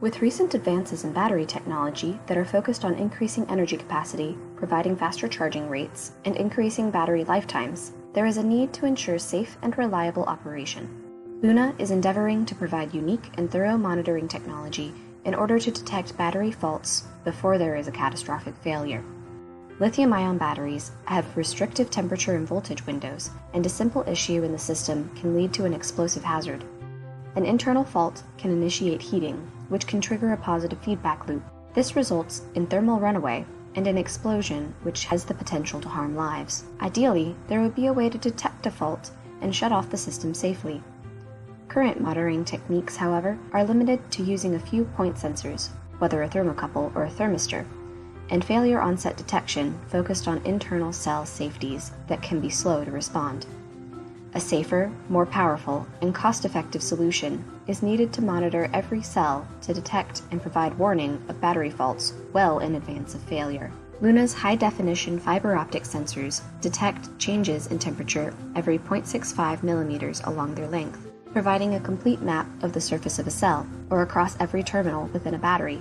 With recent advances in battery technology that are focused on increasing energy capacity, providing faster charging rates, and increasing battery lifetimes, there is a need to ensure safe and reliable operation. LUNA is endeavoring to provide unique and thorough monitoring technology in order to detect battery faults before there is a catastrophic failure. Lithium-ion batteries have restrictive temperature and voltage windows, and a simple issue in the system can lead to an explosive hazard. An internal fault can initiate heating, which can trigger a positive feedback loop. This results in thermal runaway and an explosion which has the potential to harm lives. Ideally, there would be a way to detect a fault and shut off the system safely. Current monitoring techniques, however, are limited to using a few point sensors, whether a thermocouple or a thermistor, and failure onset detection focused on internal cell safeties that can be slow to respond. A safer, more powerful, and cost-effective solution is needed to monitor every cell to detect and provide warning of battery faults well in advance of failure. LUNA's high-definition fiber optic sensors detect changes in temperature every 0.65 millimeters along their length, providing a complete map of the surface of a cell or across every terminal within a battery.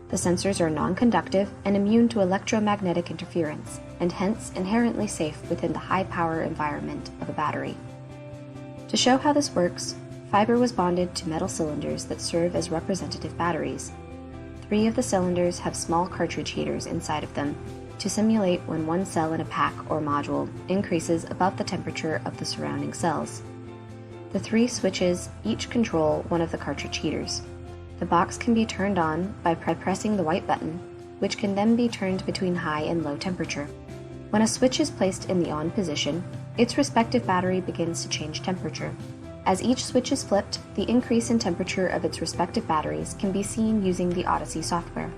The sensors are non-conductive and immune to electromagnetic interference, and hence inherently safe within the high-power environment of a battery. To show how this works, fiber was bonded to metal cylinders that serve as representative batteries. 3 of the cylinders have small cartridge heaters inside of them to simulate when one cell in a pack or module increases above the temperature of the surrounding cells. The 3 switches each control one of the cartridge heaters. The box can be turned on by pressing the white button, which can then be turned between high and low temperature. When a switch is placed in the on position, its respective battery begins to change temperature. As each switch is flipped, the increase in temperature of its respective batteries can be seen using the ODiSI software.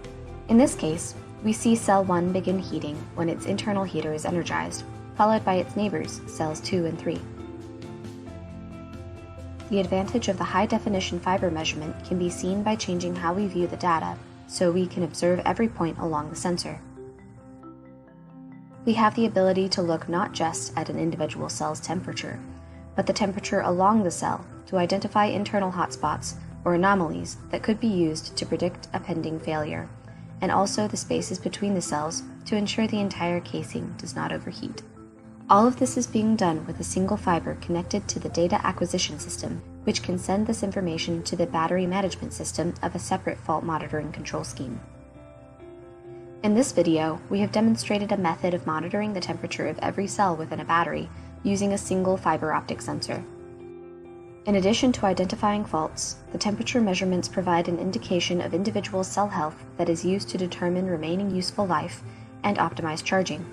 In this case, we see cell 1 begin heating when its internal heater is energized, followed by its neighbors, cells 2 and 3. The advantage of the high-definition fiber measurement can be seen by changing how we view the data, so we can observe every point along the sensor. We have the ability to look not just at an individual cell's temperature, but the temperature along the cell to identify internal hotspots or anomalies that could be used to predict a pending failure, and also the spaces between the cells to ensure the entire casing does not overheat. All of this is being done with a single fiber connected to the data acquisition system, which can send this information to the battery management system of a separate fault monitoring control scheme. In this video, we have demonstrated a method of monitoring the temperature of every cell within a battery using a single fiber optic sensor. In addition to identifying faults, the temperature measurements provide an indication of individual cell health that is used to determine remaining useful life and optimize charging.